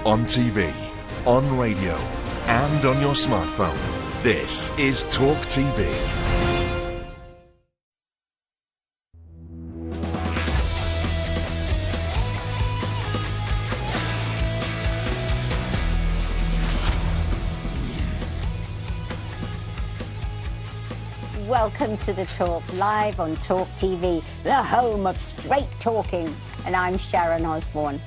On TV, on radio, and on your smartphone. This is Talk TV. Welcome to The Talk, live on Talk TV, the home of straight talking. And I'm Sharon Osbourne.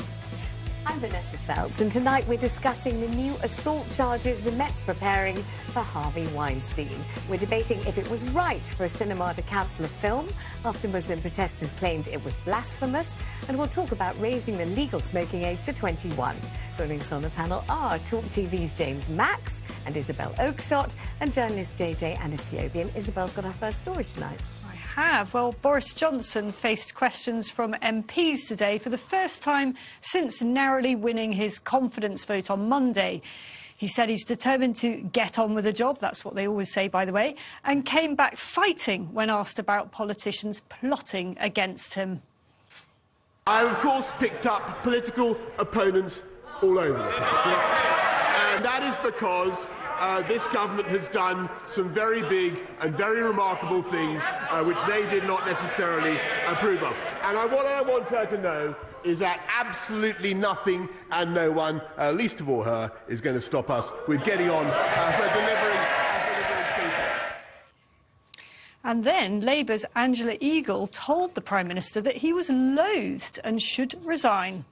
I'm Vanessa Feltz, and tonight we're discussing the new assault charges the Met's preparing for Harvey Weinstein. We're debating if it was right for a cinema to cancel a film after Muslim protesters claimed it was blasphemous, and we'll talk about raising the legal smoking age to 21. Joining us on the panel are Talk TV's James Max and Isabel Oakeshott, and journalist JJ Anasiobian. Isabel's got our first story tonight. Well, Boris Johnson faced questions from MPs today for the first time since narrowly winning his confidence vote on Monday. He said he's determined to get on with the job, that's what they always say, by the way, and came back fighting when asked about politicians plotting against him. I, of course, picked up political opponents all over the place. And that is because this government has done some very big and very remarkable things which they did not necessarily approve of. And what I want her to know is that absolutely nothing and no one, least of all her, is going to stop us with getting on for delivering people. And then Labour's Angela Eagle told the Prime Minister that he was loathed and should resign.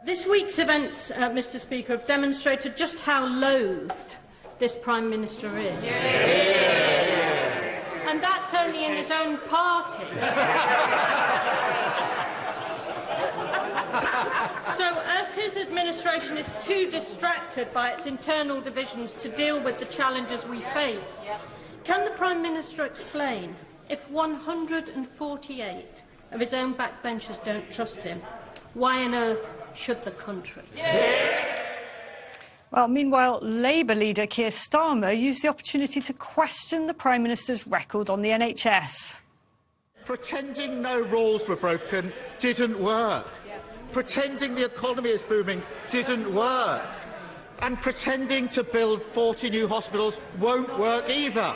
This week's events, Mr Speaker, have demonstrated just how loathed this Prime Minister is. Yeah. And that's only in his own party. So, as his administration is too distracted by its internal divisions to deal with the challenges we face, can the Prime Minister explain if 148 of his own backbenchers don't trust him, why on earth should the country? Well, meanwhile, Labour leader Keir Starmer used the opportunity to question the Prime Minister's record on the NHS. Pretending no rules were broken didn't work. Pretending the economy is booming didn't work. And pretending to build 40 new hospitals won't work either.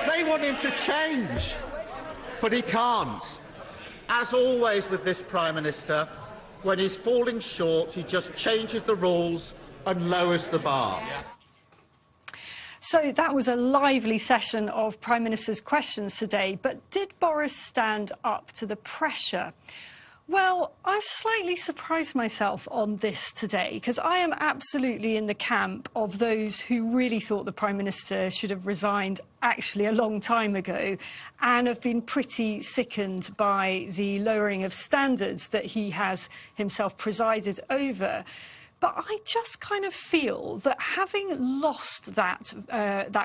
They want him to change, but he can't. As always with this Prime Minister, when he's falling short, he just changes the rules and lowers the bar. So that was a lively session of Prime Minister's questions today, but did Boris stand up to the pressure? Well, I've slightly surprised myself on this today, because I am absolutely in the camp of those who really thought the Prime Minister should have resigned actually a long time ago, and have been pretty sickened by the lowering of standards that he has himself presided over. But I just kind of feel that having lost that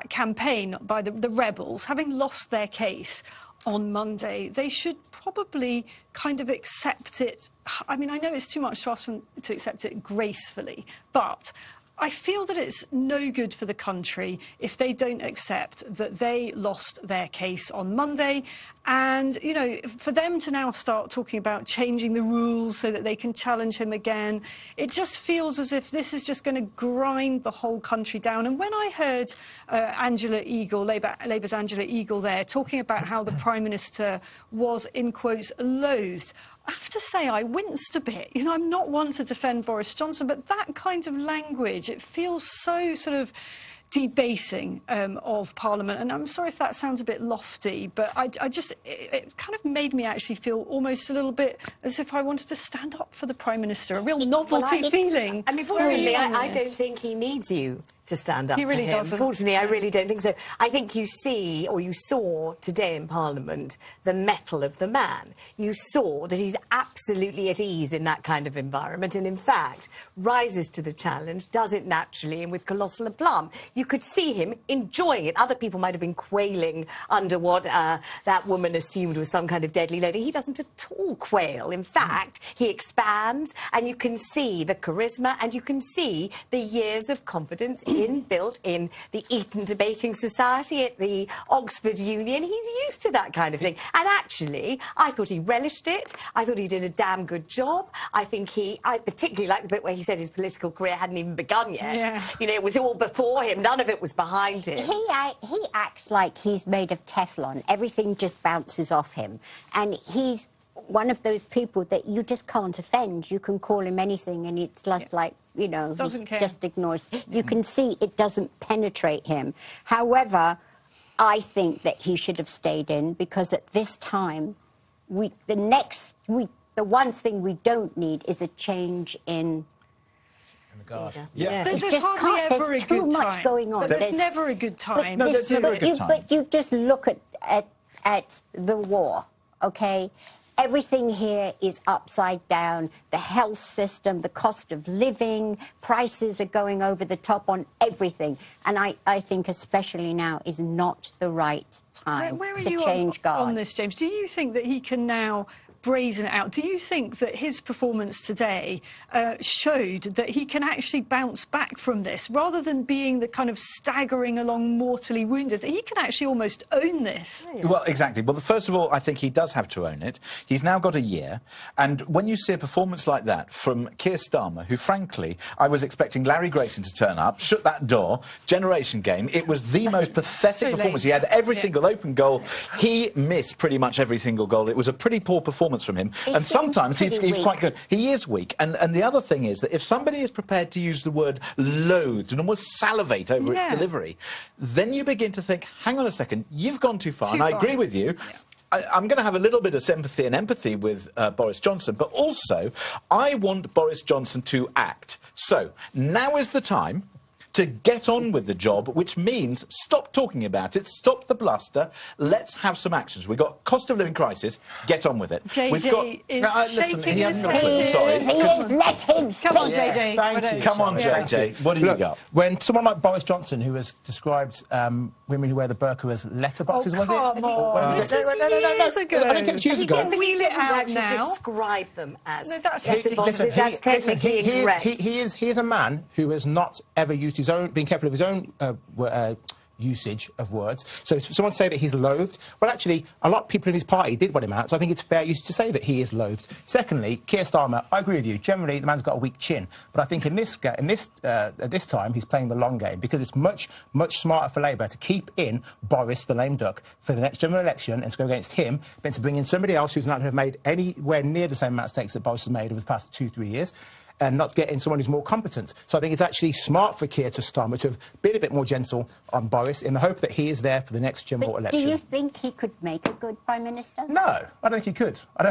campaign by the rebels, having lost their case on Monday, they should probably kind of accept it. I mean, I know it's too much to ask them to accept it gracefully, but I feel that it's no good for the country if they don't accept that they lost their case on Monday. And, you know, for them to now start talking about changing the rules so that they can challenge him again, it just feels as if this is just going to grind the whole country down. And when I heard Angela Eagle, Labour's Angela Eagle there, talking about how the Prime Minister was, in quotes, loathed, I have to say I winced a bit. You know, I'm not one to defend Boris Johnson, but that kind of language, it feels so sort of debasing of Parliament. And I'm sorry if that sounds a bit lofty, but it kind of made me actually feel almost a little bit as if I wanted to stand up for the Prime Minister, a real novelty feeling. I mean, fortunately, I don't think he needs you to stand up he really for him. doesn't. Fortunately, I really don't think so. I think you see, or you saw today in Parliament, the mettle of the man. You saw that he's absolutely at ease in that kind of environment and, in fact, rises to the challenge, does it naturally and with colossal aplomb. You could see him enjoying it. Other people might have been quailing under what that woman assumed was some kind of deadly loathing. He doesn't at all quail. In fact, he expands, and you can see the charisma and you can see the years of confidence inbuilt in the Eton Debating Society at the Oxford Union. He's used to that kind of thing. And actually, I thought he relished it. I thought he did a damn good job. I particularly like the bit where he said his political career hadn't even begun yet. Yeah. You know, it was all before him. None of it was behind him. He acts like he's made of Teflon. Everything just bounces off him. And he's one of those people that you just can't offend. You can call him anything and it's just like, you know, Doesn't care. Just ignores. You can see it doesn't penetrate him. However, I think that he should have stayed in, because at this time, the one thing we don't need is a change in... Yeah. There's hardly ever there's a too good much time. going on. But there's never a good time. No, there's never a good time. But you just look at the war, OK? Everything here is upside down. The health system, the cost of living, prices are going over the top on everything. And I think especially now is not the right time Where are to you change guard. on this, James? Do you think that he can now brazen it out? Do you think that his performance today showed that he can actually bounce back from this, rather than being the kind of staggering along mortally wounded, that he can actually almost own this? Well, exactly. Well, first of all, I think he does have to own it. He's now got a year. And when you see a performance like that from Keir Starmer, who, frankly, I was expecting Larry Grayson to turn up, shut that door, generation game, it was the most pathetic performance. He had every single open goal. He missed pretty much every single goal. It was a pretty poor performance from him. And sometimes he's quite good. He is weak. And the other thing is that if somebody is prepared to use the word loathed and almost salivate over its delivery, then you begin to think, hang on a second, you've gone too far. And I agree with you. I'm going to have a little bit of sympathy and empathy with Boris Johnson, but also I want Boris Johnson to act. So now is the time to get on with the job, which means stop talking about it, stop the bluster, let's have some actions. We've got cost of living crisis, get on with it. JJ We've got... is listen, shaking he hasn't his got a clue, head. sorry. Let him speak. Come on, JJ. Thank you. Come on, JJ. What do you got? When someone like Boris Johnson, who has described women who wear the burqa as letterboxes, Come on. This This is years ago. I don't think it's years ago. But he didn't out actually now. describe them as No, that's letterboxes. That's technically incorrect. He is a man who has not ever used his own, been careful of his own usage of words. So if someone say that he's loathed, well, actually, a lot of people in his party did want him out, so I think it's fair use to say that he is loathed. Secondly, Keir Starmer, I agree with you. Generally, the man's got a weak chin, but I think at this time, he's playing the long game, because it's much smarter for Labour to keep in Boris, the lame duck, for the next general election and to go against him than to bring in somebody else who's not going to have made anywhere near the same amount of mistakes that Boris has made over the past 2-3 years, and not get in someone who's more competent. So I think it's actually smart for Keir Starmer to have been a bit more gentle on Boris in the hope that he is there for the next general election. Do you think he could make a good Prime Minister? No, I don't think he could. I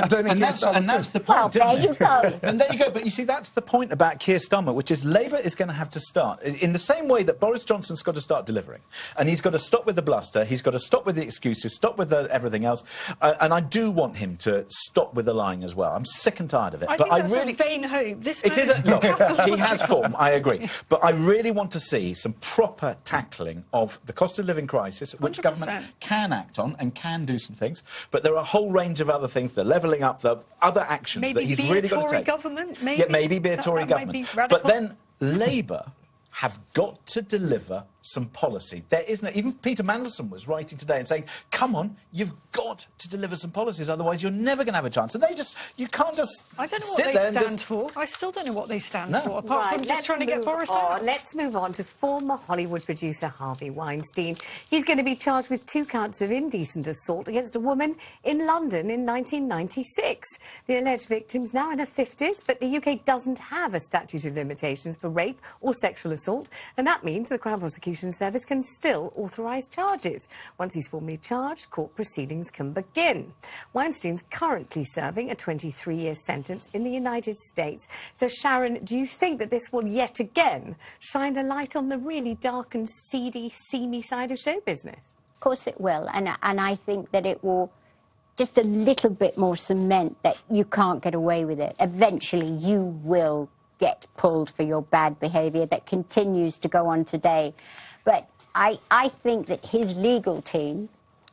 don't think and that's the point, well, there you go. And there you go. But you see, that's the point about Keir Starmer, which is Labour is going to have to start in the same way that Boris Johnson's got to start delivering. And he's got to stop with the bluster, he's got to stop with the excuses, stop with everything else. And I do want him to stop with the lying as well. I'm sick and tired of it. I think that's a vain hope. Look, he has form, I agree. But I really want to see some proper tackling of the cost of living crisis, which 100%. government can act on and can do some things. But there are a whole range of other things, the levelling up, the other actions that he's really got to take. Maybe be a Tory government, maybe? Yeah, maybe be a Tory That might government. be radical. But then Labour have got to deliver some policy. There isn't... Even Peter Mandelson was writing today and saying, come on, you've got to deliver some policies, otherwise you're never going to have a chance. And they just... You can't just I don't know sit what there they and stand for. I still don't know what they stand No. for, apart from just trying to get Boris out. Let's move on to former Hollywood producer Harvey Weinstein. He's going to be charged with 2 counts of indecent assault against a woman in London in 1996. The alleged victim's now in her 50s, but the UK doesn't have a statute of limitations for rape or sexual assault, and that means the Crown Prosecution Service can still authorise charges. Once he's formally charged, court proceedings can begin. Weinstein's currently serving a 23-year sentence in the United States. So, Sharon, do you think that this will yet again shine a light on the really dark and seedy, seamy side of show business? Of course it will, and I think that it will just a little bit more cement that you can't get away with it. Eventually you will get pulled for your bad behaviour that continues to go on today. But I think that his legal team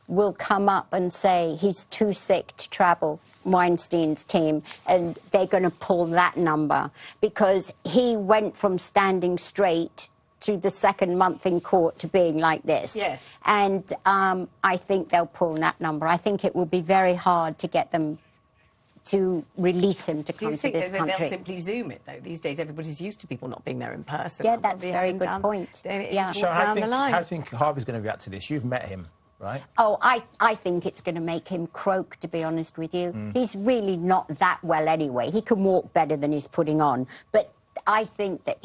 will come up and say he's too sick to travel, Weinstein's team, and they're going to pull that number, because he went from standing straight to the second month in court to being like this. Yes. And I think they'll pull that number. I think it will be very hard to get them to release him to come to this country. Do you think that they'll simply Zoom it, though? These days, everybody's used to people not being there in person. Yeah, that's a very good point. Yeah. So how do you think Harvey's going to react to this? You've met him, right? Oh, I think it's going to make him croak, to be honest with you. He's really not that well anyway. He can walk better than he's putting on. But I think that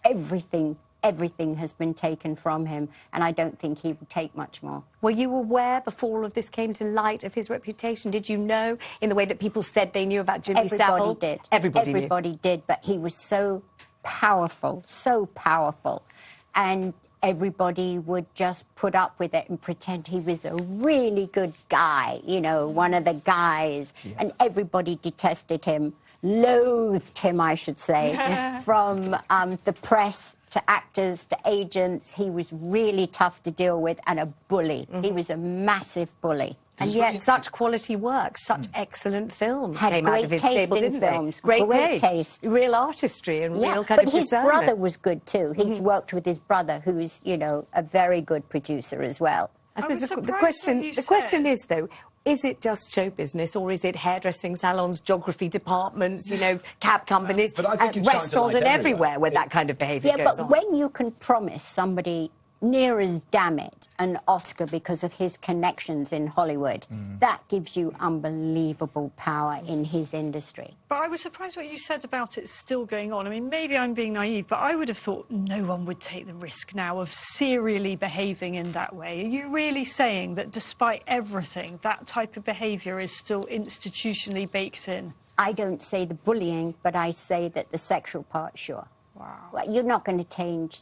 everything has been taken from him, and I don't think he will take much more. Were you aware before all of this came to light of his reputation? Did you know in the way that people said they knew about Jimmy Savile? Did. Everybody did, but he was so powerful, and everybody would just put up with it and pretend he was a really good guy, you know, one of the guys, and everybody detested him. Loathed him, I should say, from the press to actors to agents. He was really tough to deal with and a bully. He was a massive bully. And yet, such quality work, such excellent films Had came out of his stable, didn't films. they? Great taste. Real artistry and real kind of But his discernment. brother was good, too. He's worked with his brother, who's, you know, a very good producer as well. I suppose the question is, though, is it just show business, or is it hairdressing salons, geography departments, you know, cab companies, But I think it shines a restaurants light and everywhere where that kind of behaviour goes on? But when you can promise somebody near as damn it an Oscar because of his connections in Hollywood, that gives you unbelievable power in his industry. But I was surprised what you said about it still going on. I mean, maybe I'm being naive, but I would have thought no one would take the risk now of serially behaving in that way. Are you really saying that despite everything, that type of behaviour is still institutionally baked in? I don't say the bullying, but I say that the sexual part, sure. Wow. Well, you're not going to change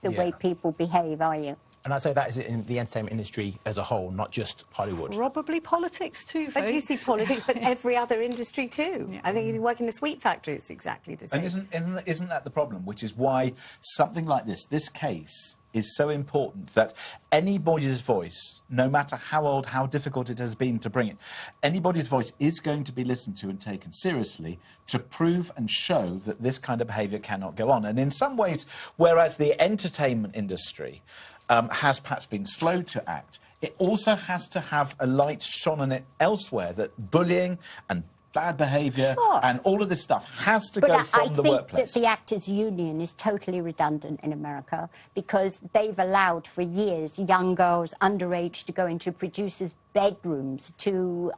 the way people behave, are you? And I'd say that is in the entertainment industry as a whole, not just Hollywood. Probably politics too, But you see politics, but every other industry too. Yeah. I think if you work in a sweet factory, it's exactly the same. And isn't that the problem? Which is why something like this case, is so important that anybody's voice, no matter how old, how difficult it has been to bring it, anybody's voice is going to be listened to and taken seriously to prove and show that this kind of behaviour cannot go on. And in some ways, whereas the entertainment industry has perhaps been slow to act, it also has to have a light shone on it elsewhere, that bullying and bad behaviour and all of this stuff has to go from the workplace. But I think that the Actors' Union is totally redundant in America because they've allowed for years young girls underage to go into producers' bedrooms to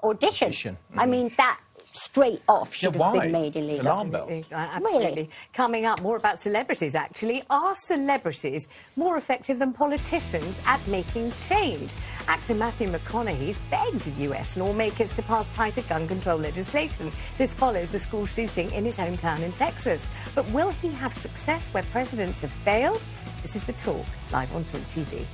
audition. I mean, that straight off should have been made illegal. Alarm bells. Absolutely. Really? Coming up, more about celebrities, actually. Are celebrities more effective than politicians at making change? Actor Matthew Mcconaughey's begged US lawmakers to pass tighter gun control legislation. This follows the school shooting in his hometown in Texas. But will he have success where presidents have failed? This is The Talk, live on Talk TV.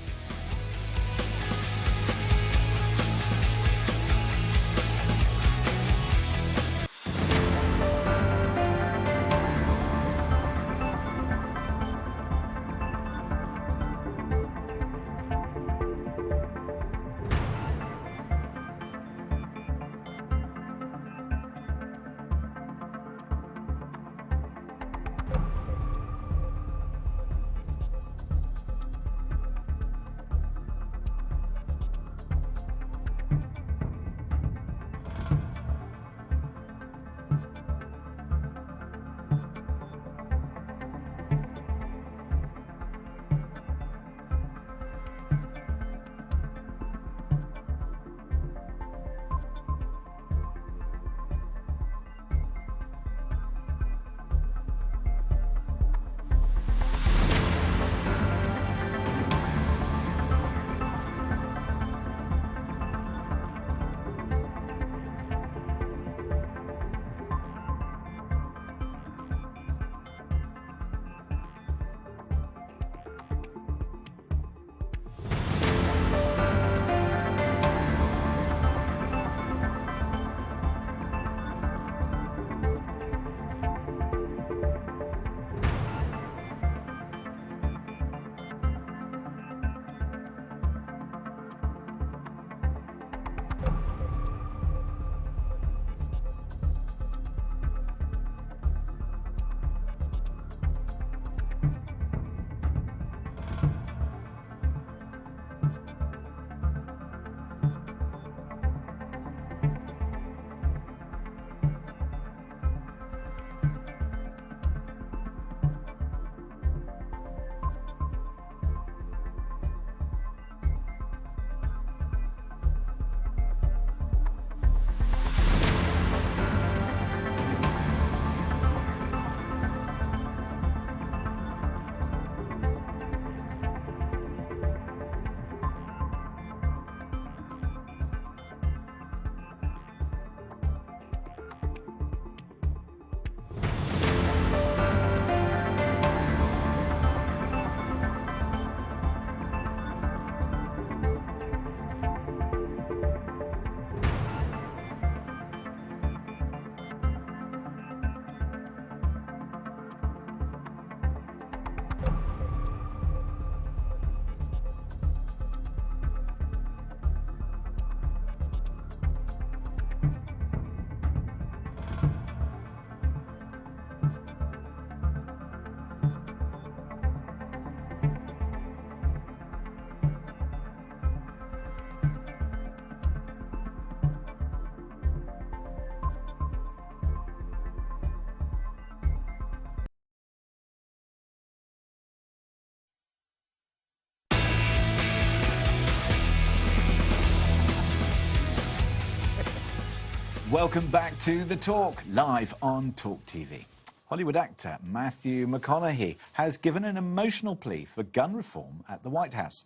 Welcome back to The Talk, live on Talk TV. Hollywood actor Matthew Mcconaughey has given an emotional plea for gun reform at the White House,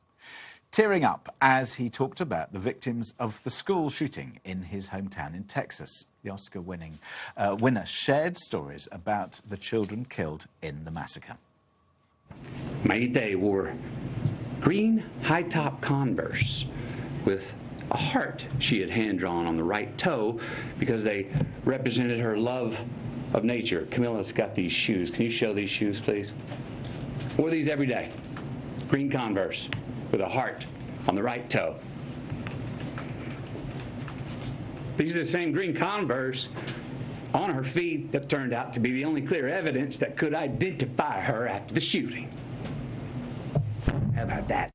tearing up as he talked about the victims of the school shooting in his hometown in Texas. The Oscar-winning winner shared stories about the children killed in the massacre. Mayday wore green high-top Converse with a heart she had hand-drawn on the right toe because they represented her love of nature. Camilla's got these shoes. Can you show these shoes, please? Wore these every day. Green Converse with a heart on the right toe. These are the same green Converse on her feet that turned out to be the only clear evidence that could identify her after the shooting. How about that?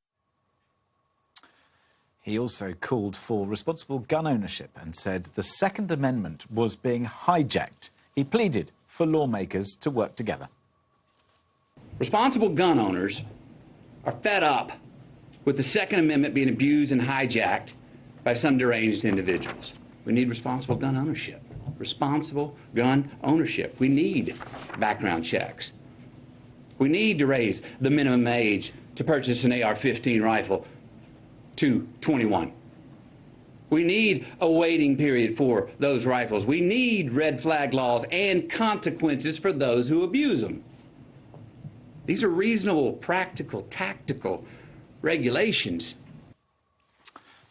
He also called for responsible gun ownership and said the Second Amendment was being hijacked. He pleaded for lawmakers to work together. Responsible gun owners are fed up with the Second Amendment being abused and hijacked by some deranged individuals. We need responsible gun ownership. Responsible gun ownership. We need background checks. We need to raise the minimum age to purchase an AR-15 rifle to 21. We need a waiting period for those rifles. We need red flag laws and consequences for those who abuse them. These are reasonable, practical, tactical regulations.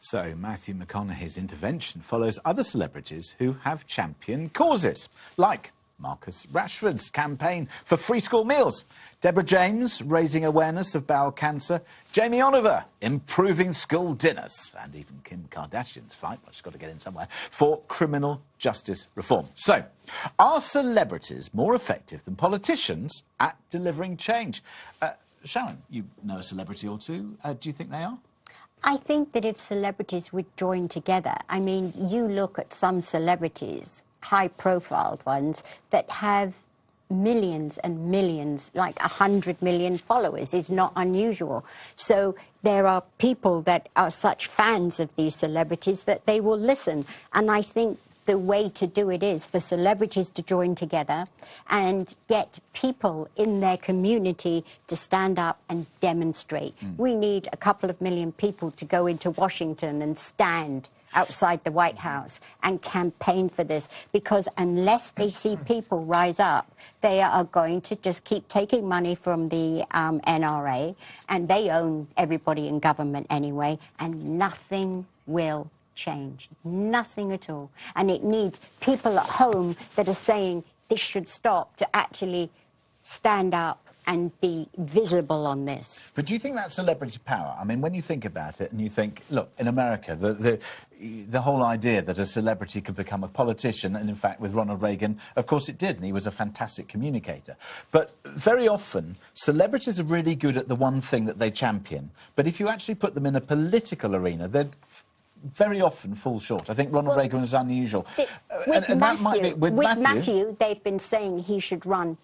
So Matthew McConaughey's intervention follows other celebrities who have championed causes, like Marcus Rashford's campaign for free school meals, Deborah James raising awareness of bowel cancer, Jamie Oliver improving school dinners, and even Kim Kardashian's fight, well, she's got to get in somewhere, for criminal justice reform. So, are celebrities more effective than politicians at delivering change? Sharon, you know a celebrity or two. Do you think they are? I think that if celebrities would join together, I mean, you look at some celebrities, high-profile ones, that have millions and millions, like 100 million followers is not unusual. So there are people that are such fans of these celebrities that they will listen. And I think the way to do it is for celebrities to join together and get people in their community to stand up and demonstrate. We need a couple of million people to go into Washington and stand outside the White House and campaign for this, because unless they see people rise up, they are going to just keep taking money from the NRA, and they own everybody in government anyway, and nothing will change. Nothing at all. And it needs people at home that are saying this should stop to actually stand up and be visible on this. But do you think that's celebrity power? I mean, when you think about it and you think, look, in America, the whole idea that a celebrity could become a politician, and in fact with Ronald Reagan, of course it did, and he was a fantastic communicator. But very often, celebrities are really good at the one thing that they champion. But if you actually put them in a political arena, they'd very often fall short. I think Ronald Reagan was unusual. With Matthew, they've been saying he should run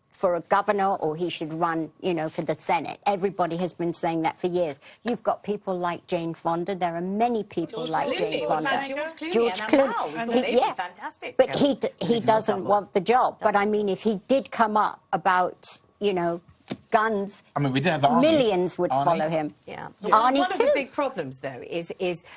for a governor or he should run, you know, for the Senate. Everybody has been saying that for years. You've got people like Jane Fonda. There are many people like Jane Fonda. George Clooney. Fantastic. But he doesn't want the job. But I mean, if he did come up about, you know, guns, I mean, we did have Arnie. Millions would follow him. Yeah. Arnie One too. of the big problems, though, is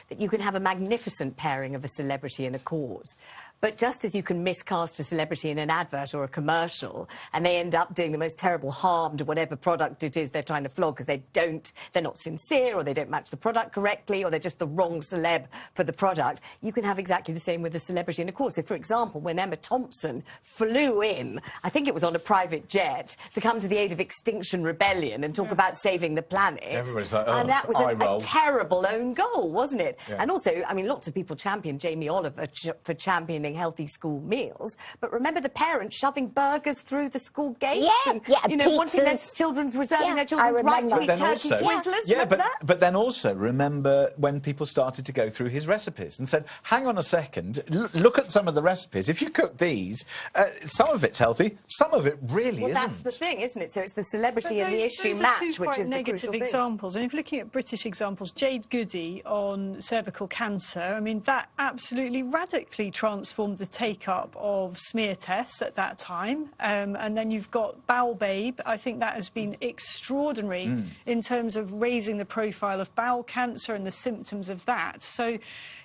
that you can have a magnificent pairing of a celebrity and a cause. But just as you can miscast a celebrity in an advert or a commercial, and they end up doing the most terrible harm to whatever product it is they're trying to flog because they're not sincere, or they don't match the product correctly, or they're just the wrong celeb for the product, you can have exactly the same with a celebrity and a cause. So, for example, when Emma Thompson flew in, I think it was on a private jet, to come to the aid of Extinction Rebellion and talk about saving the planet. Everybody's like, oh, and that was a terrible own goal, wasn't it? Yeah. And also, I mean, lots of people champion Jamie Oliver for championing healthy school meals, but remember the parents shoving burgers through the school gates and you know, wanting their children's reserving their children's right to eat turkey Twizzlers. But then also remember when people started to go through his recipes and said, hang on a second, look at some of the recipes. If you cook these, some of it's healthy, some of it really isn't. Well, that's the thing, isn't it? So it's for celebrities celebrity and the issue match, which is the crucial thing. Examples. And if looking at British examples, Jade Goody on cervical cancer, I mean, that absolutely radically transformed the take-up of smear tests at that time. And then you've got Bowel Babe. I think that has been extraordinary in terms of raising the profile of bowel cancer and the symptoms of that. So,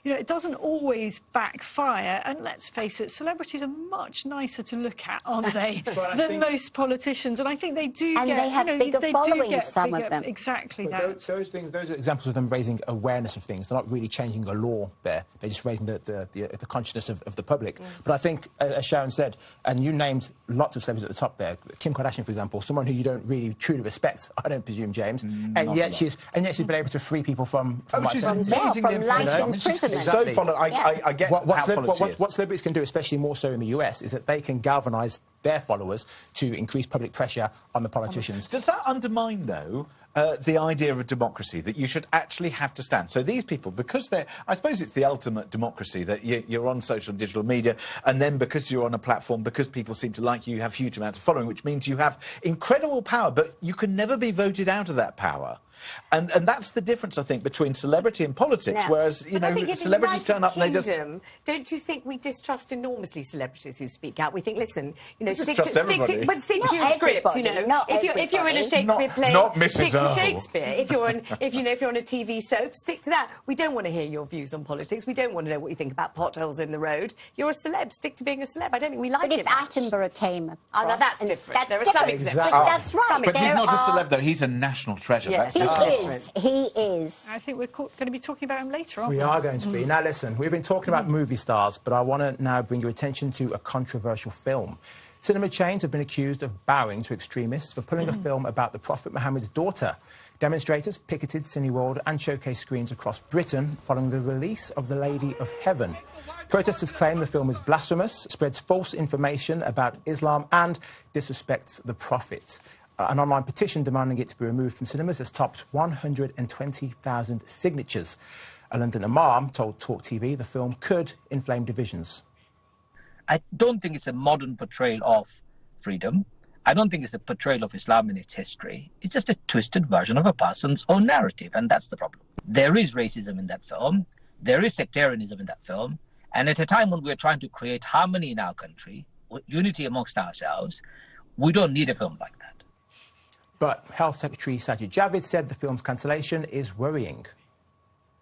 you know, it doesn't always backfire. And let's face it, celebrities are much nicer to look at, aren't they, than most politicians? And I think they do and they have bigger followings, some of them. Exactly but that. Those are examples of them raising awareness of things. They're not really changing a law there. They're just raising the consciousness of the public. But I think, as Sharon said, and you named lots of celebrities at the top there, Kim Kardashian, for example, someone who you don't really truly respect, I don't presume, James, and yet she's been able to free people from she's life imprisonment. So fond of, I get what celebrities can do, especially more so in the US, is that they can galvanise their followers to increase public pressure on the politicians. Does that undermine, though, the idea of a democracy, that you should actually have to stand? So these people, because they're... I suppose it's the ultimate democracy, that you're on social and digital media, and then because you're on a platform, because people seem to like you, you have huge amounts of following, which means you have incredible power, but you can never be voted out of that power. And that's the difference, I think, between celebrity and politics, whereas, you know, celebrities turn up and they just... Don't you think we distrust enormously celebrities who speak out? We think, listen, you know, stick to your script, you know. If you're in a Shakespeare play, stick to Shakespeare. If you're on a TV soap, stick to that. We don't want to hear your views on politics. We don't want to know what you think about potholes in the road. You're a celeb. Stick to being a celeb. I don't think we like it. But if Attenborough came across... Oh, now that's different. There are some examples. That's right. But he's not a celeb, though. He's a national treasure. Yes. He is. I think we're going to be talking about him later, aren't we? We are going to be. Now, listen, we've been talking about movie stars, but I want to now bring your attention to a controversial film. Cinema chains have been accused of bowing to extremists for pulling a film about the Prophet Muhammad's daughter. Demonstrators picketed Cineworld and showcase screens across Britain following the release of The Lady of Heaven. Protesters claim the film is blasphemous, spreads false information about Islam and disrespects the Prophet. An online petition demanding it to be removed from cinemas has topped 120,000 signatures. A London imam told Talk TV the film could inflame divisions. I don't think it's a modern portrayal of freedom. I don't think it's a portrayal of Islam in its history. It's just a twisted version of a person's own narrative, and that's the problem. There is racism in that film. There is sectarianism in that film. And at a time when we're trying to create harmony in our country, unity amongst ourselves, we don't need a film like that. But Health Secretary Sajid Javid said the film's cancellation is worrying.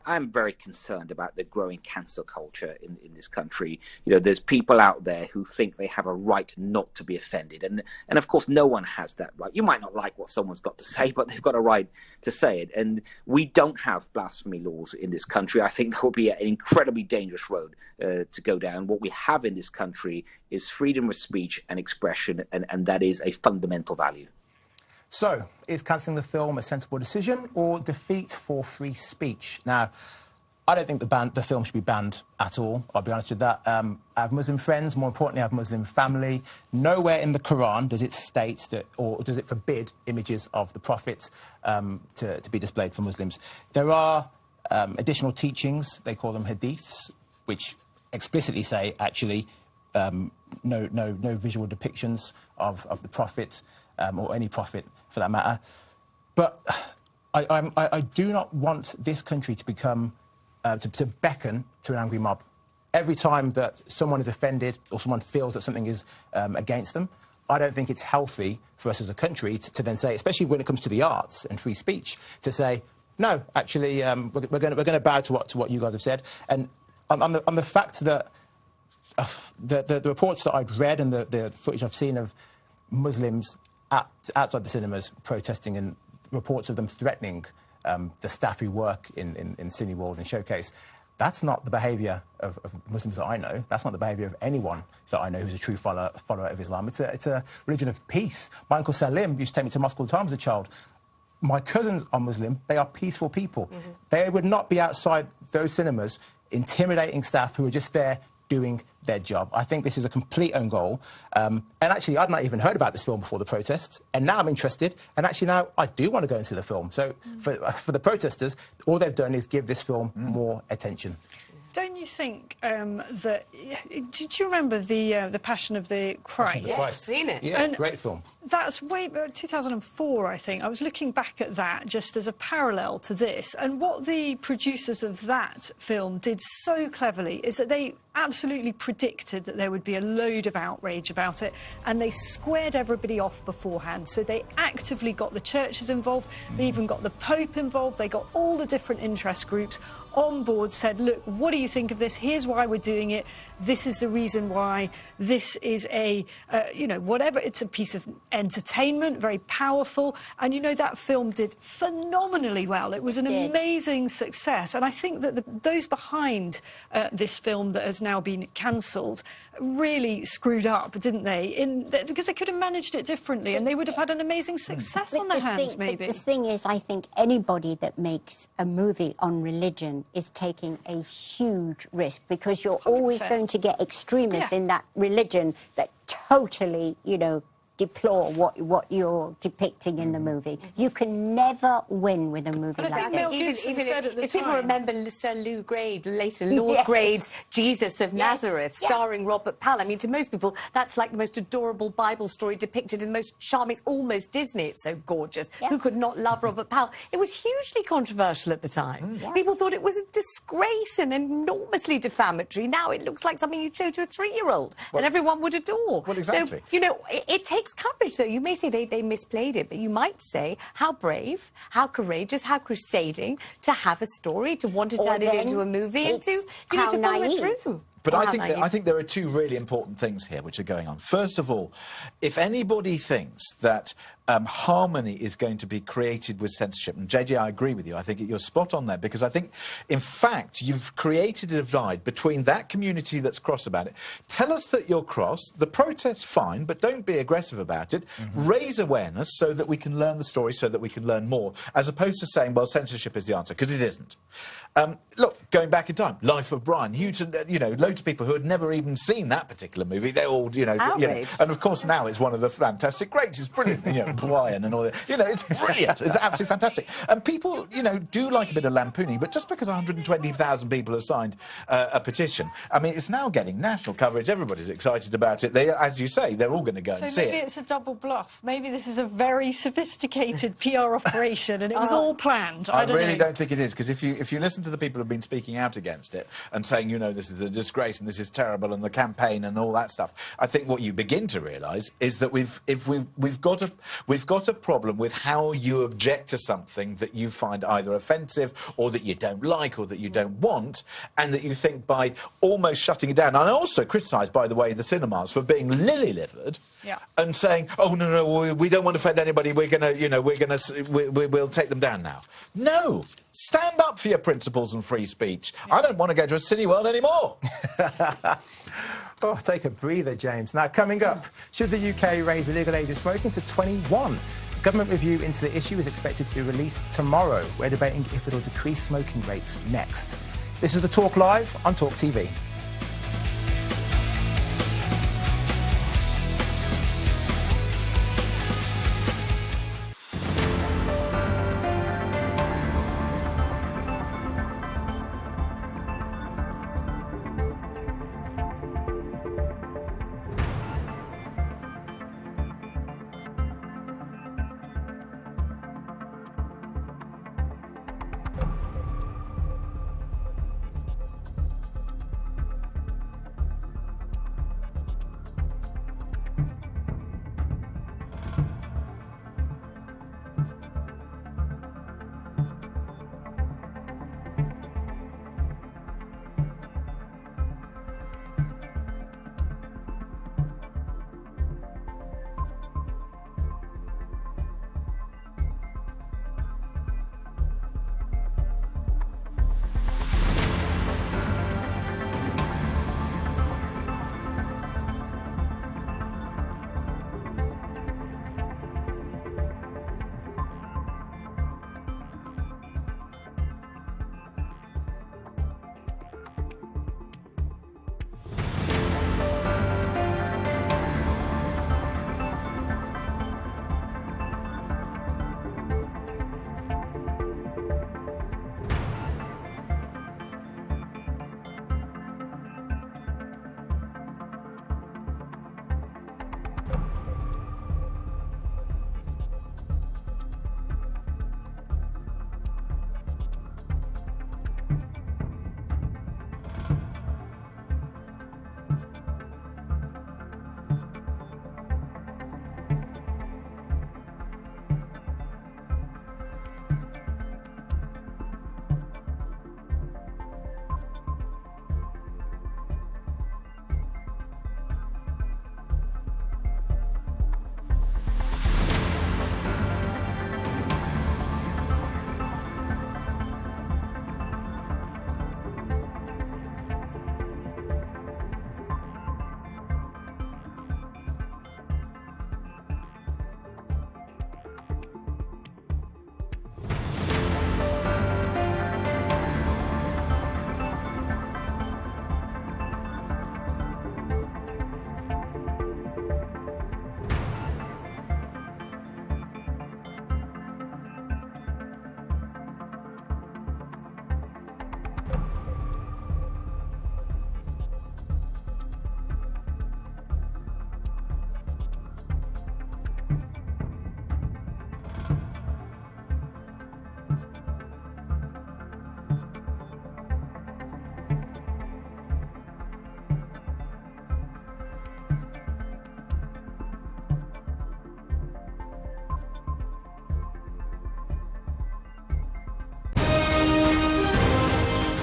I'm very concerned about the growing cancel culture in this country. You know, there's people out there who think they have a right not to be offended. And of course, no one has that right. You might not like what someone's got to say, but they've got a right to say it. And we don't have blasphemy laws in this country. I think that would be an incredibly dangerous road to go down. What we have in this country is freedom of speech and expression, and that is a fundamental value. So, is cancelling the film a sensible decision or defeat for free speech? Now, I don't think the film should be banned at all, I'll be honest with that. I have Muslim friends, more importantly, I have Muslim family. Nowhere in the Quran does it state that, or does it forbid images of the Prophet to be displayed for Muslims. There are additional teachings, they call them hadiths, which explicitly say, actually, no visual depictions of the Prophet, or any prophet for that matter. But I do not want this country to become, to beckon to an angry mob. Every time that someone is offended or someone feels that something is against them, I don't think it's healthy for us as a country to then say, especially when it comes to the arts and free speech, to say, no, actually, we're going to bow to what you guys have said. And on the fact that the reports that I've read and the footage I've seen of Muslims outside the cinemas protesting and reports of them threatening the staff who work in Cineworld and Showcase, that's not the behaviour of Muslims that I know. That's not the behaviour of anyone that I know who's a true follower of Islam. It's a religion of peace. My Uncle Salim used to take me to mosque all the time as a child. My cousins are Muslim. They are peaceful people. Mm-hmm. They would not be outside those cinemas intimidating staff who are just there doing their job. I think this is a complete own goal. And actually, I'd not even heard about this film before the protests, and now I'm interested, and actually now I do want to go and see the film. So for the protesters, all they've done is give this film more attention. Don't you think that... Did you remember the Passion of the Christ? Yes, I've seen it. Yeah, great film. that's way 2004, I think. I was looking back at that just as a parallel to this, and what the producers of that film did so cleverly is that they absolutely predicted that there would be a load of outrage about it, and they squared everybody off beforehand. So they actively got the churches involved, they even got the Pope involved, they got all the different interest groups on board, said, look, what do you think of this? Here's why we're doing it. This is the reason why. This is a, you know, whatever. It's a piece of entertainment, very powerful. And, you know, that film did phenomenally well. It was an amazing success. And I think that those behind this film that has now been cancelled really screwed up, didn't they? Because they could have managed it differently and they would have had an amazing success on their hands, maybe. The thing is, I think anybody that makes a movie on religion is taking a huge risk, because you're 100%. Always going to get extremists in that religion that totally, you know, deplore what you're depicting in the movie. You can never win with a movie like that. Even if people remember Sir Lou Grade, later Lord Grade's Jesus of Nazareth, starring Robert Powell. I mean, to most people, that's like the most adorable Bible story depicted in the most charming, almost Disney. It's so gorgeous. Who could not love Robert Powell? It was hugely controversial at the time. People thought it was a disgrace and enormously defamatory. Now it looks like something you'd show to a 3-year-old and everyone would adore. Well, exactly. So, you know, it takes courage, though. You may say they misplayed it, but you might say how brave, how courageous, how crusading to have a story, to want to turn it into a movie, and to, you know, to follow it through. But I think there are two really important things here which are going on. First of all, if anybody thinks that harmony is going to be created with censorship, and JJ, I agree with you. I think you're spot on there, because I think, in fact, you've created a divide between that community that's cross about it. Tell us that you're cross. The protest's fine, but don't be aggressive about it. Raise awareness so that we can learn the story, so that we can learn more, as opposed to saying, well, censorship is the answer, because it isn't. Look, going back in time, Life of Brian, huge, you know, loads of people who had never even seen that particular movie, they're all, you know, and of course now it's one of the fantastic greats. It's brilliant, you know, Brian and all that. You know, it's brilliant. It's absolutely fantastic. And people, you know, do like a bit of lampooning, but just because 120,000 people have signed a petition, I mean, it's now getting national coverage. Everybody's excited about it. They, as you say, they're all going to go and see it. So maybe it's a double bluff. Maybe this is a very sophisticated PR operation and it was all planned. I really don't think it is, because if you listen to the people who've been speaking out against it and saying, you know, this is a disgrace and this is terrible and the campaign and all that stuff, I think what you begin to realise is that we've got a problem with how you object to something that you find either offensive or that you don't like or that you don't want, and that you think by almost shutting it down. And I also criticise, by the way, the cinemas for being lily-livered and saying, oh no, we don't want to offend anybody. We're gonna, you know, we'll take them down now. No. Stand up for your principles and free speech. I don't want to go to a Cineworld anymore. Oh, take a breather, James. Now, coming up, should the UK raise the legal age of smoking to 21? A government review into the issue is expected to be released tomorrow. We're debating if it'll decrease smoking rates next. This is The Talk Live on Talk TV.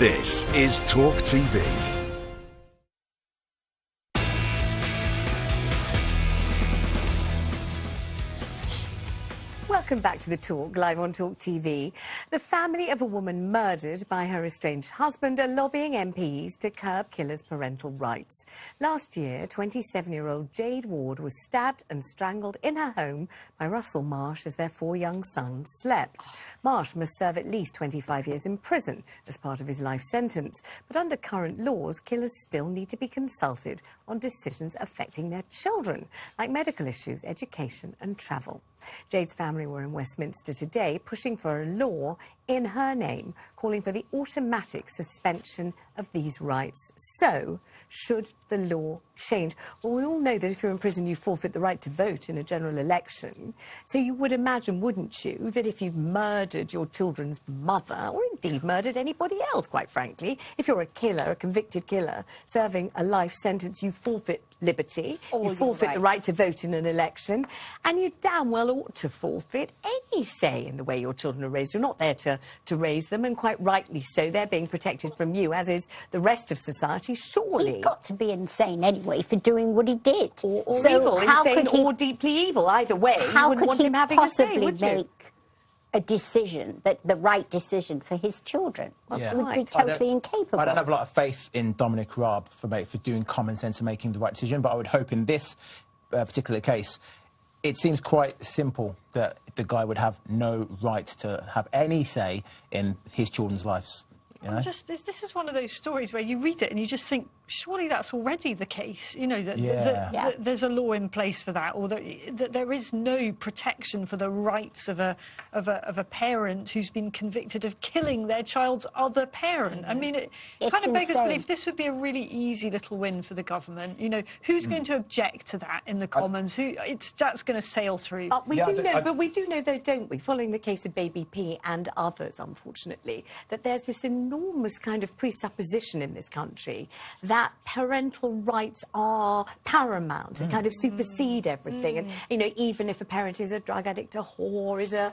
This is Talk TV. Welcome back to The Talk, live on Talk TV. The family of a woman murdered by her estranged husband are lobbying MPs to curb killers' parental rights. Last year, 27-year-old Jade Ward was stabbed and strangled in her home by Russell Marsh as their 4 young sons slept. Marsh must serve at least 25 years in prison as part of his life sentence. But under current laws, killers still need to be consulted on decisions affecting their children, like medical issues, education and travel. Jade's family were in Westminster today pushing for a law in her name, calling for the automatic suspension of these rights. So, should the law change? Well, we all know that if you're in prison, you forfeit the right to vote in a general election. So you would imagine, wouldn't you, that if you've murdered your children's mother, or indeed murdered anybody else, quite frankly, if you're a killer, a convicted killer, serving a life sentence, you forfeit liberty, you forfeit the right to vote in an election, and you damn well ought to forfeit any say in the way your children are raised. You're not there to raise them, and quite rightly so. They're being protected from you, as is the rest of society, surely. He's got to be insane anyway for doing what he did. Or so evil, insane or deeply evil. Either way, you wouldn't want him having a say, would you? Make a decision, the right decision for his children? Yeah. It would be totally incapable. I don't have a lot of faith in Dominic Raab for doing common sense and making the right decision, but I would hope in this particular case, it seems quite simple that the guy would have no right to have any say in his children's lives. You know? This is one of those stories where you read it and you just think, surely that's already the case, you know, that there's a law in place for that, or that there is no protection for the rights of a parent who's been convicted of killing their child's other parent. I mean, it kind of begs us to believe this would be a really easy little win for the government. You know, who's going to object to that in the Commons? That's going to sail through. But we do know, though, don't we, following the case of Baby P and others, unfortunately, that there's this enormous kind of presupposition in this country that parental rights are paramount and kind of supersede everything. And, you know, even if a parent is a drug addict, a whore, is a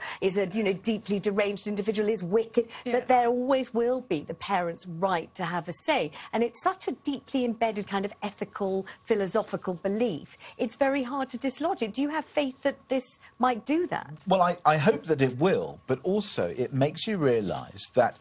you know, deeply deranged individual, is wicked, that there always will be the parent's right to have a say. And it's such a deeply embedded kind of ethical, philosophical belief. It's very hard to dislodge it. Do you have faith that this might do that? Well, I hope that it will, but also it makes you realise that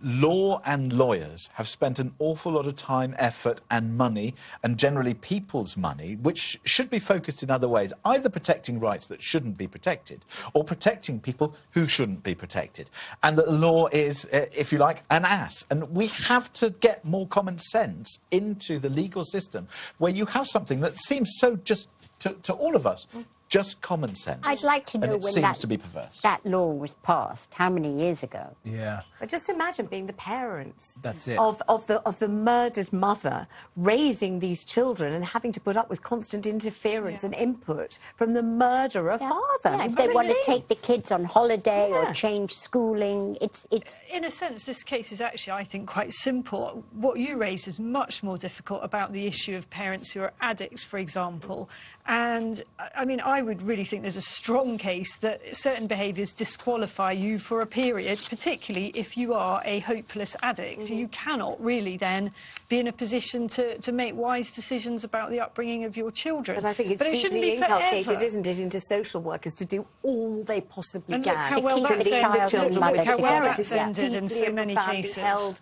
law and lawyers have spent an awful lot of time, effort and money, and generally people's money, which should be focused in other ways, either protecting rights that shouldn't be protected or protecting people who shouldn't be protected. And that the law is, if you like, an ass. And we have to get more common sense into the legal system where you have something that seems so just to all of us. Just common sense. I'd like to know when that law was passed. How many years ago? Yeah. But just imagine being the parents That's it. of the murdered mother, raising these children and having to put up with constant interference and input from the murderer father. Yeah, if they want to take the kids on holiday or change schooling, it's... In a sense, this case is actually, I think, quite simple. What you raise is much more difficult about the issue of parents who are addicts, for example. And, I mean, I would really think there's a strong case that certain behaviours disqualify you for a period, particularly if you are a hopeless addict. You cannot really then be in a position to make wise decisions about the upbringing of your children. But I think it's deeply inculcated, isn't it, into social workers to do all they possibly can how well to that's leave the children with how well it. that's ended in so many cases. Held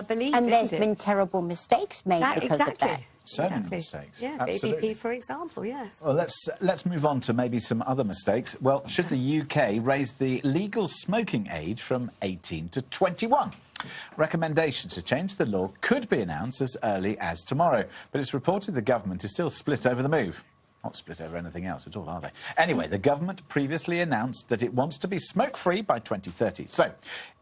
belief, and there's been terrible mistakes made because of that. So many mistakes. Yeah, absolutely. Baby P, for example, yes. Well, let's move on to maybe some other mistakes. Well, should the UK raise the legal smoking age from 18 to 21? Recommendations to change the law could be announced as early as tomorrow, but it's reported the government is still split over the move. Not split over anything else at all, are they? Anyway, the government previously announced that it wants to be smoke-free by 2030. So,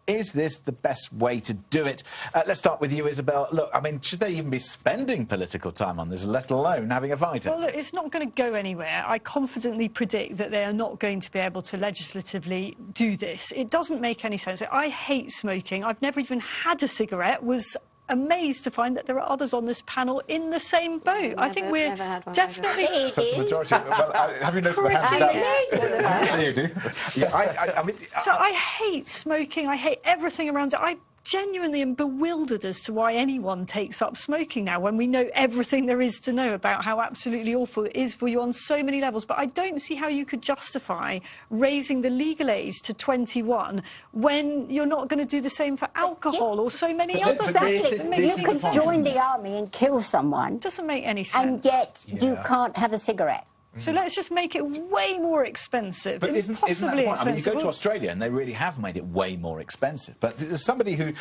is this the best way to do it? Let's start with you, Isabel. Look, I mean, should they even be spending political time on this, let alone having a fight? Well, look, it's not going to go anywhere. I confidently predict that they are not going to be able to legislatively do this. It doesn't make any sense. I hate smoking. I've never even had a cigarette, was amazed to find that there are others on this panel in the same boat. I think we're definitely... So it's the majority. Well, have you noticed the hands down? Yeah, you do. Yeah, I mean... So I hate smoking. I hate everything around it. I genuinely am bewildered as to why anyone takes up smoking now when we know everything there is to know about how absolutely awful it is for you on so many levels. But I don't see how you could justify raising the legal age to 21 when you're not going to do the same for alcohol or so many other things. You could join the army and kill someone. Doesn't make any sense. And yet you can't have a cigarette. So let's just make it way more expensive. But isn't that the point? Expensive. I mean, you go to Australia and they really have made it way more expensive. But as somebody who,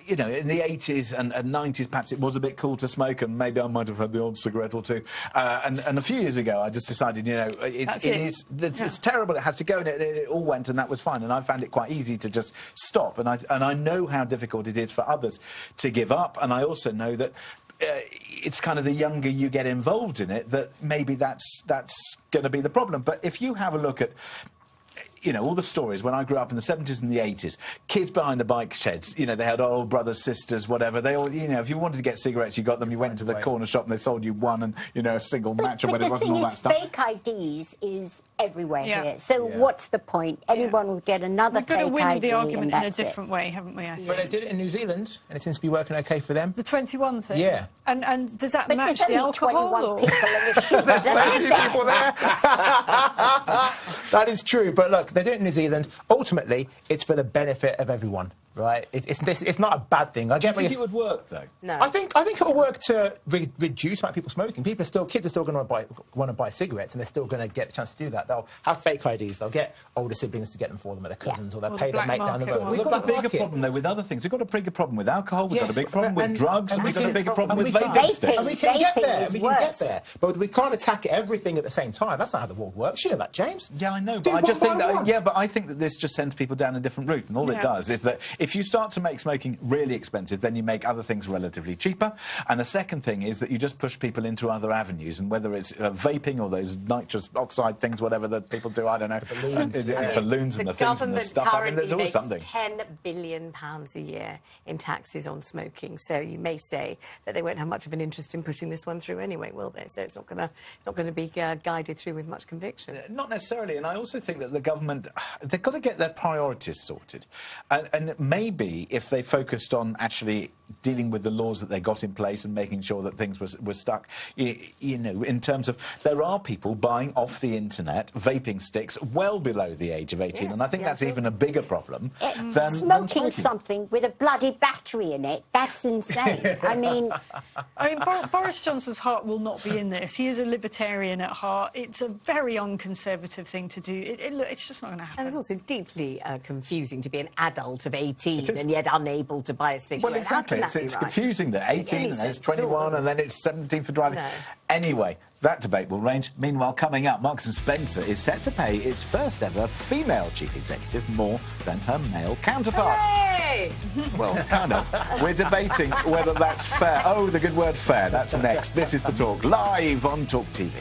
you know, in the 80s and 90s, perhaps it was a bit cool to smoke, and maybe I might have had the odd cigarette or two. And a few years ago, I just decided, you know, it's terrible. It has to go, and it all went, and that was fine. And I found it quite easy to just stop. And I know how difficult it is for others to give up. And I also know that it's kind of the younger you get involved in it that maybe that's going to be the problem. But if you have a look at, you know, all the stories when I grew up in the 70s and the 80s, kids behind the bike sheds, you know, they had old brothers, sisters, whatever. They all, you know, if you wanted to get cigarettes, you got them. You went to the corner shop and they sold you one and, you know, a single match or whatever. But the thing is, fake IDs is everywhere here. So what's the point? Anyone will get another fake ID. We've got to win the argument in a different different way, haven't we, I think? But they did it in New Zealand, and it seems to be working OK for them. The 21 thing? Yeah. And does that But match there's the only alcohol? 21 Or? people in the ship. There's so few people there. That is true. But look, they do it in New Zealand. Ultimately, it's for the benefit of everyone, right? It's not a bad thing. I get. Do you think it would work though? No. I think it will work to reduce amount of people smoking. Kids are still going to want to buy cigarettes, and they're still going to get the chance to do that. They'll have fake IDs. They'll get older siblings to get them for them, or their cousins, or they'll pay their mate down the road. We've got a bigger problem though with other things. We've got a bigger problem with alcohol. We've got a big problem with drugs. And we've got a bigger problem with vaping sticks. And we can get there. We can get there. But we can't attack everything at the same time. That's not how the world works. You know that, James? Yeah, I know. But I just think that. Yeah, but I think that this just sends people down a different route, and all it does is that if you start to make smoking really expensive, then you make other things relatively cheaper. And the second thing is that you just push people into other avenues, and whether it's vaping or those nitrous oxide things, whatever that people do, I don't know, balloons and the things and the stuff. I mean, there's always something. £10 billion a year in taxes on smoking. So you may say that they won't have much of an interest in pushing this one through anyway, will they? So it's not going to be guided through with much conviction. Not necessarily. And I also think that the government, they've got to get their priorities sorted. And maybe if they focused on actually dealing with the laws that they got in place and making sure that things were stuck, you know, in terms of there are people buying off the internet vaping sticks well below the age of 18, and I think that's even a bigger problem than smoking something with a bloody battery in it. That's insane. I mean, Boris Johnson's heart will not be in this. He is a libertarian at heart. It's a very unconservative thing to do. It's just not going to happen. And it's also deeply confusing to be an adult of 18 and yet unable to buy a cigarette. Well, exactly. It's confusing that 18 and then it's 21 and then it's 17 for driving. No. Anyway, that debate will range. Meanwhile, coming up, Marks & Spencer is set to pay its first ever female chief executive more than her male counterpart. Hooray! Well, kind of. We're debating whether that's fair. Oh, the good word fair. That's next. This is The Talk, live on Talk TV.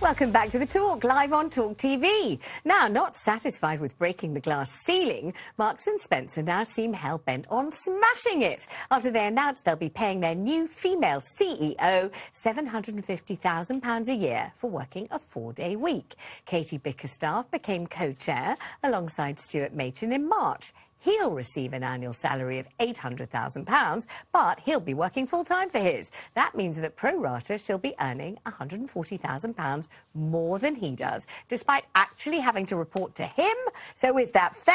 Welcome back to The Talk, live on Talk TV. Now, not satisfied with breaking the glass ceiling, Marks & Spencer now seem hell-bent on smashing it after they announced they'll be paying their new female CEO £750,000 a year for working a 4-day week. Katie Bickerstaff became co-chair alongside Stuart Machin in March. He'll receive an annual salary of £800,000, but he'll be working full-time for his. That means that pro rata she'll be earning £140,000 more than he does, despite actually having to report to him. So is that fair?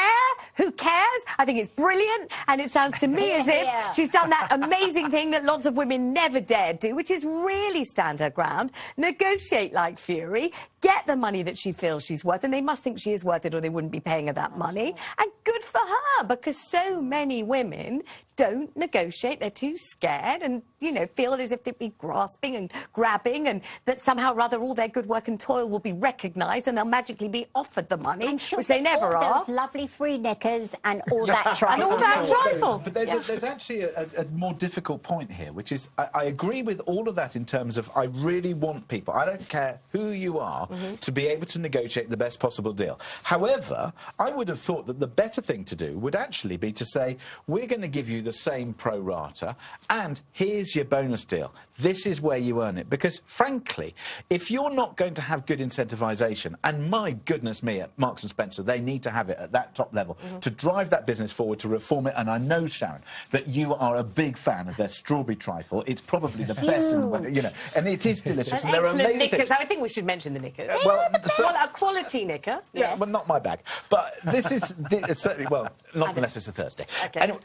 Who cares? I think it's brilliant, and it sounds to me as if she's done that amazing thing that lots of women never dare do, which is really stand her ground, negotiate like fury, get the money that she feels she's worth, and they must think she is worth it or they wouldn't be paying her that money, and good for her, because so many women don't negotiate. They're too scared and, you know, feel as if they'd be grasping and grabbing and that somehow or other all their good work and toil will be recognised and they'll magically be offered the money, which they never all are. Those lovely free knickers and all that trifle. And all that trifle. But there's actually a more difficult point here, which is I agree with all of that in terms of I really want people, I don't care who you are, to be able to negotiate the best possible deal. However, I would have thought that the better thing to do would actually be to say, we're going to give you the same pro rata, and here's your bonus deal. This is where you earn it. Because, frankly, if you're not going to have good incentivisation, and my goodness me, at Marks & Spencer, they need to have it at that top level to drive that business forward, to reform it, and I know, Sharon, that you are a big fan of their strawberry trifle. It's probably the best in the world, you know, and it is delicious. And there are amazing knickers. things. I think we should mention the knickers. Well, a quality knicker. Yeah, well, not my bag. But this is certainly, well, not unless it's a Thursday. Okay. Anyway,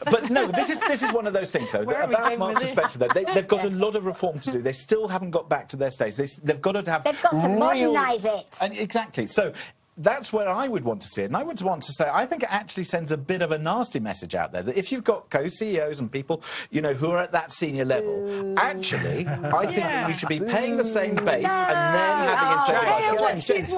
but no, this is one of those things, though, about Marks & Spencer, though. They've got a lot of reform to do. They still haven't got back to their stage. They've got to have... They've got to modernise it. And exactly. So... that's where I would want to see it. And I would want to say, I think it actually sends a bit of a nasty message out there, that if you've got co-CEOs and people, you know, who are at that senior level, actually, I think that you should be paying the same base and then having incentives.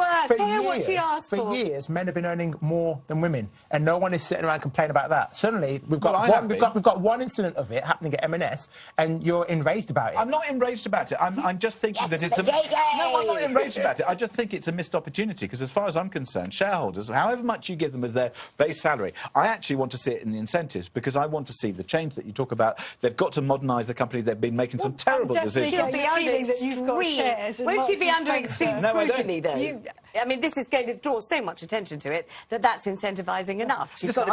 For years, men have been earning more than women, and no one is sitting around complaining about that. Suddenly, we've got one incident of it happening at M&S, and you're enraged about it. I'm not enraged about it. I'm just thinking that it's a... No, I'm not enraged about it. I just think it's a missed opportunity, because as far as I'm concerned, shareholders, however much you give them as their base salary, I actually want to see it in the incentives, because I want to see the change that you talk about. They've got to modernise the company. They've been making some terrible decisions. She'll be under extreme... Won't she be under extreme scrutiny, though? I mean, this is going to draw so much attention to it that that's incentivising enough. She's got to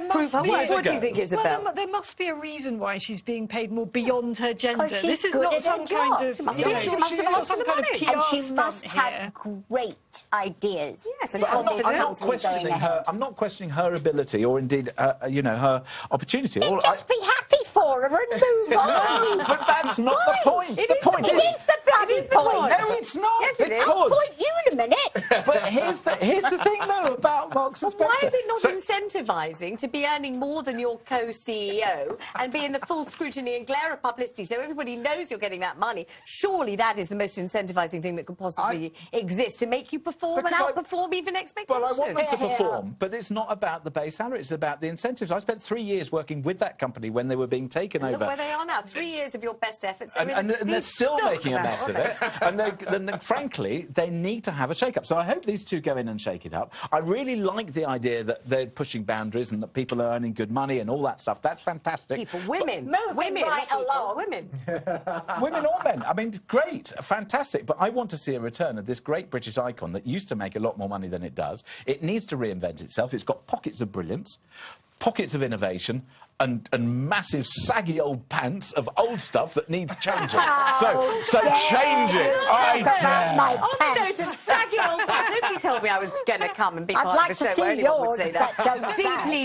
prove her worth. What do you think, Isabel? Well, there must be a reason why she's being paid more beyond her gender. This is not some kind of... She must have lots of money. And she must have great ideas. Yes, and I'm not questioning her ability or indeed, you know, her opportunity. Just be happy for her and move on. No, but that's not the point. It is the bloody point. No, it's not. Yes, it is. I'll point you in a minute. But here's the thing, though, about Marks & Spencer. Why is it not incentivising to be earning more than your co-CEO and be in the full scrutiny and glare of publicity so everybody knows you're getting that money? Surely that is the most incentivising thing that could possibly exist, to make you perform and outperform even expectations. Well, I want them to perform, but it's not about the base salary, it's about the incentives. I spent 3 years working with that company when they were being taken over. Look where they are now. 3 years of your best efforts. And they're still making a mess of it. And frankly, they need to have a shake-up. So I hope these two go in and shake it up. I really like the idea that they're pushing boundaries and that people are earning good money and all that stuff. That's fantastic. Women right along. Women. Women or men. I mean, great, fantastic. But I want to see a return of this great British icon that used to make a lot more money than it does. It needs to reinvent itself. It's got pockets of brilliance, pockets of innovation, and massive saggy old pants of old stuff that needs changing. So change it. On the note of saggy old pants, nobody told me I was going to come and be part of the show. Anyone would say that.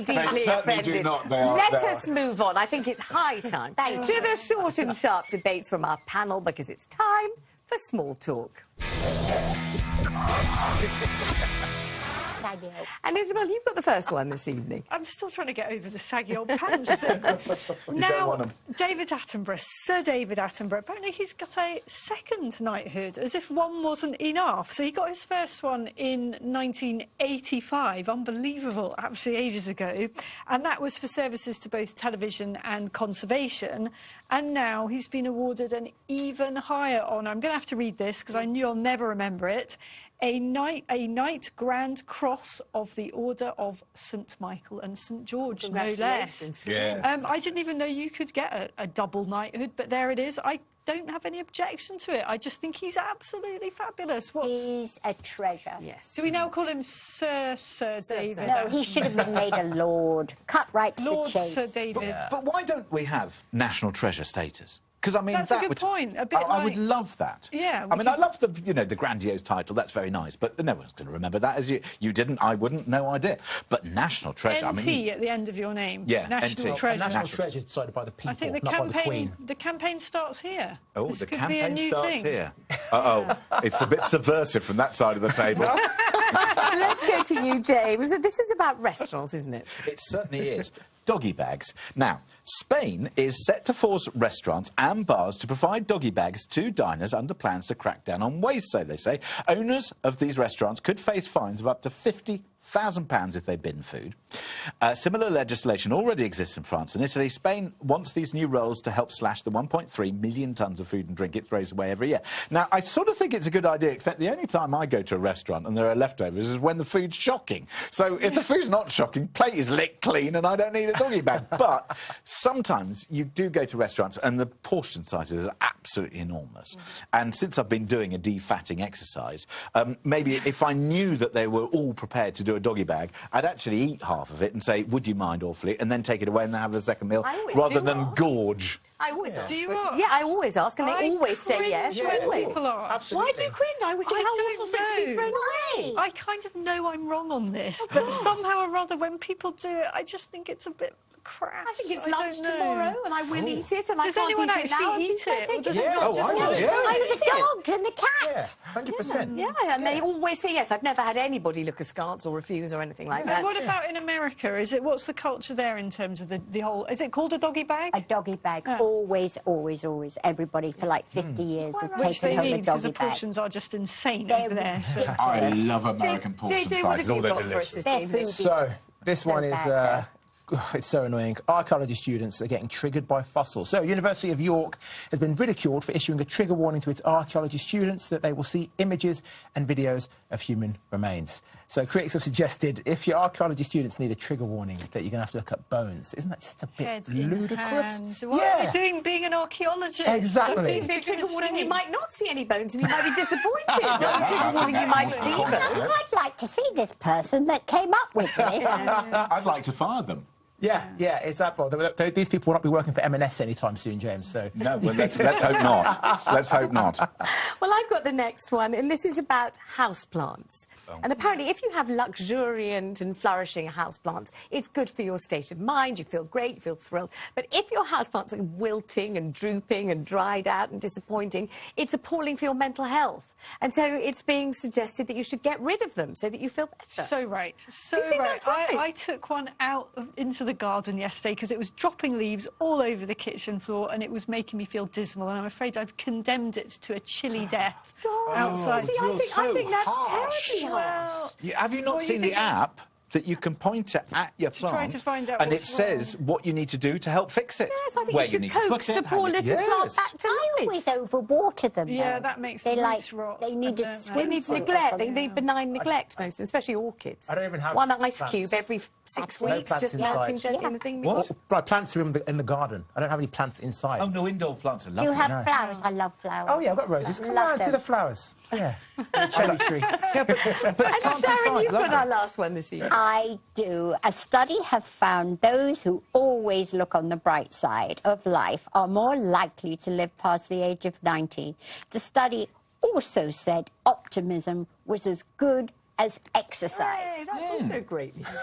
Deeply offended. Let us move on. I think it's high time to the short and sharp debates from our panel, because it's time for small talk. saggy old... And Isabel, you've got the first one this evening. I'm still trying to get over the saggy old pants thing. Now, David Attenborough, Sir David Attenborough, apparently he's got a second knighthood, as if one wasn't enough. So he got his first one in 1985, unbelievable, absolutely ages ago, and that was for services to both television and conservation. And now he's been awarded an even higher honour. I'm going to have to read this because I knew I'll never remember it. A Knight Grand Cross of the Order of St Michael and St George, no less. Yeah. I didn't even know you could get a double knighthood, but there it is. I don't have any objection to it. I just think he's absolutely fabulous. He's a treasure. Yes. Do we now call him Sir David? No, he should have been made a lord. Cut right to Lord the chase. Sir David. But why don't we have national treasure status? Because, I mean, That's a good point. A bit I would love that. Yeah. I mean, I love the grandiose title. That's very nice. But no one's going to remember that as you. You didn't, I wouldn't, no idea. But national treasure, NT I mean... at the end of your name. Yeah, National NT. treasure. National treasure is decided by the people, I think not by the Queen. The campaign starts here. Oh, this the could be a campaign new starts thing. here. Uh-oh. It's a bit subversive from that side of the table. Let's go to you, James. This is about restaurants, isn't it? It certainly is. Doggy bags. Now, Spain is set to force restaurants and bars to provide doggy bags to diners under plans to crack down on waste, so they say. Owners of these restaurants could face fines of up to £50,000 if they bin food. Similar legislation already exists in France and Italy. Spain wants these new rules to help slash the 1.3 million tonnes of food and drink it throws away every year. Now, I sort of think it's a good idea, except the only time I go to a restaurant and there are leftovers is when the food's shocking. So if the food's not shocking, plate is licked clean and I don't need a doggy bag. But sometimes you do go to restaurants and the portion sizes are absolutely enormous. And since I've been doing a defatting exercise, maybe if I knew that they were all prepared to do a doggy bag, I'd actually eat half of it and say, would you mind awfully, and then take it away and then have a second meal rather than gorge. I always ask. Do you for it. ask? Yeah, I always ask, and they always say yes. When Always. people ask. Why do you cringe? I always think how awful for it to be thrown away. I kind of know I'm wrong on this, but somehow or other, when people do it, I just think it's a bit crass. I think it's I lunch don't know. tomorrow, and I will eat it, and Does I can't anyone eat it now. actually eat it? Or does it Yeah. not Oh, just I sort would, of- yeah. Oh, the dog and the cat. Yeah, 100%. Yeah, and they always say yes. I've never had anybody look askance or refuse or anything like that. And what about in America? What's the culture there in terms of the whole... Is it called a doggy bag? A doggy bag. Always, always, always. Everybody for like 50 years has Which taken they home a need, because the doggy bag. portions are just insane They're over there. So. I love American portion JJ, what sizes. have Oh, you they're got for us delicious. this Their evening? food is So, this so one is... bad. It's so annoying. Archaeology students are getting triggered by fossils. So, University of York has been ridiculed for issuing a trigger warning to its archaeology students that they will see images and videos of human remains. So, critics have suggested if your archaeology students need a trigger warning, that you're going to have to look at bones. Isn't that just a bit Head in ludicrous? hands. What are they doing being an archaeologist? Exactly. If you trigger warning, you might not see any bones and you might be disappointed. Not trigger warning, you might see them. I'd like to see this person that came up with this. I'd like to fire them. Yeah, it's that. Well, these people will not be working for M&S anytime soon, James. So No, well, let's hope not. Let's hope not. Well, I've got the next one, and this is about houseplants. And apparently, if you have luxuriant and flourishing houseplants, it's good for your state of mind. You feel great, you feel thrilled. But if your houseplants are wilting and drooping and dried out and disappointing, it's appalling for your mental health. And so it's being suggested that you should get rid of them so that you feel better. So right. So Do you think right. that's right? I took one out into the garden yesterday because it was dropping leaves all over the kitchen floor and it was making me feel dismal, and I'm afraid I've condemned it to a chilly death outside. See, I think that's terribly harsh. Well, Have you not seen the app that you can point it at your try plant to find out and it what's says what you need to do to help fix it? Yes, I think Where you should need to coax put the it, how poor you- little plant back to I life. always overwater them. Yeah, though. that makes they the like roots rot. they need I to don't swim. know. They need for it or neglect. They something. need benign neglect, most, especially orchids. I don't even have one ice plants. cube every 6 No weeks, plants just inside. melting gently in the thing. What? My plants are in the garden. I don't have any plants inside. Oh, no, indoor plants are lovely. You have flowers. I love flowers. Oh, yeah, I've got roses. Come Love on, see them. the flowers. Yeah. Cherry tree. Yeah, but And plants Sharon, inside, you've got lovely. our last one this evening. I do. A study have found those who always look on the bright side of life are more likely to live past the age of 90. The study also said optimism was as good as exercise. Hey, that's also great. Makes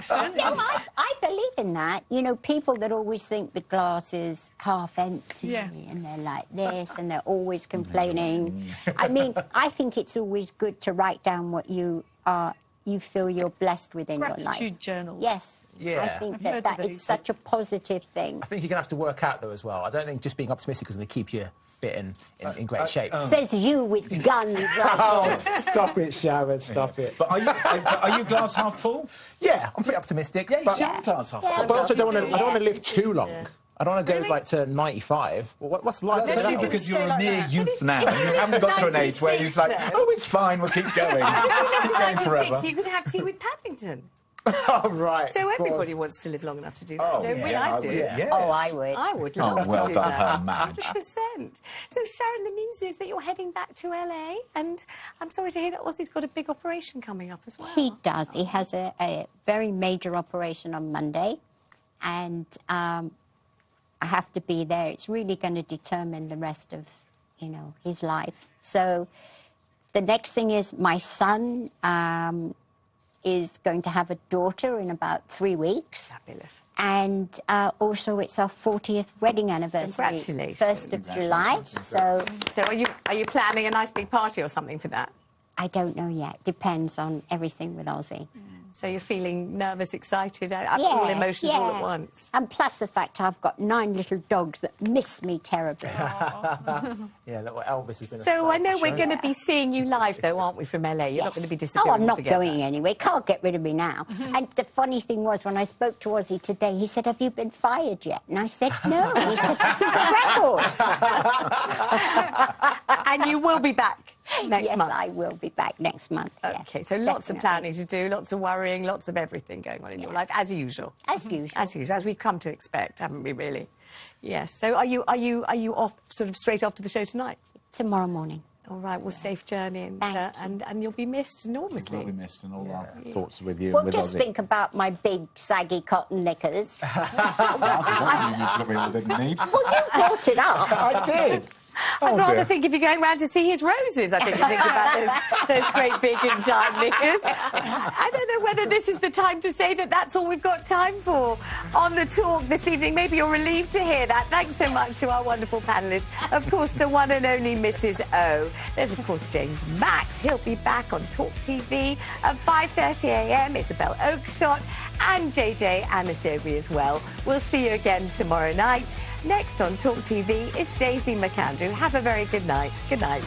sense. Yeah, well, I believe in that. You know, people that always think the glass is half empty Yeah. and they're like this and they're always complaining. I mean, I think it's always good to write down what you are you feel you're blessed within your life. Gratitude journal. Yes. Yeah. I think I've heard that of is it. such a positive thing. I think you're going to have to work out, though, as well. I don't think just being optimistic is going to keep you fit and in great shape. Says you with guns like Oh, this. stop it, Sharon, stop it. But are you glass half full? Yeah, I'm pretty optimistic. Yeah, you but, should be glass half full. but I also don't want to live too long. Yeah. I don't want to go like to 95. Well, what's life? That's like only that? because you're Stay a like mere that. youth now. You haven't got to an age where it's like, 96 oh, it's fine, we'll keep going. If It's going you forever. 96, you could have tea with Paddington. Oh, right. So of course. everybody wants to live long enough to do that, Oh, don't we? yeah, I I do. would, yes. Oh, I would. I would love well to do done, that. Madge. 100%. So, Sharon, the news is that you're heading back to LA, and I'm sorry to hear that Ozzy's got a big operation coming up as well. He does. He has a very major operation on Monday, and I have to be there. It's really going to determine the rest of, his life. So the next thing is my son is going to have a daughter in about 3 weeks. Fabulous. And also it's our 40th wedding anniversary. Congratulations. 1st of July. So are you planning a nice big party or something for that? I don't know yet. Depends on everything with Ozzy. So you're feeling nervous, excited, all emotions all at once. And plus the fact I've got 9 little dogs that miss me terribly. Yeah, little Elvis has been a So star I know for we're sure. going to be seeing you live, though, aren't we, from LA? You're not going to be disappearing Oh, I'm not altogether. going anywhere. Can't get rid of me now. And the funny thing was, when I spoke to Ozzy today, he said, have you been fired yet? And I said, no. He said, this is a record. And you will be back next month. Yes, I will be back next month. Yeah, OK, so lots of definitely. planning to do, lots of worrying, lots of everything going on in your life, as usual. As usual. As usual, as we've come to expect, haven't we, really? Yes. So are you off sort of straight after the show tonight? Tomorrow morning. All right, well, safe journey, and you'll be missed enormously. We'll be missed, and all our thoughts are with you. Well, and with just Ozzy. think about my big, saggy cotton knickers. Well, Well, you brought it up. I did. I'd rather dear. think if you're going round to see his roses, I think you think about those great big and giant knickers. I don't know whether this is the time to say that that's all we've got time for on the talk this evening. Maybe you're relieved to hear that. Thanks so much to our wonderful panellists. Of course, the one and only Mrs. O. There's, of course, James Max. He'll be back on Talk TV at 5:30 a.m. Isabel Oakeshott and JJ Amisobi as well. We'll see you again tomorrow night. Next on Talk TV is Daisy McCandrew. Have a very good night. Good night.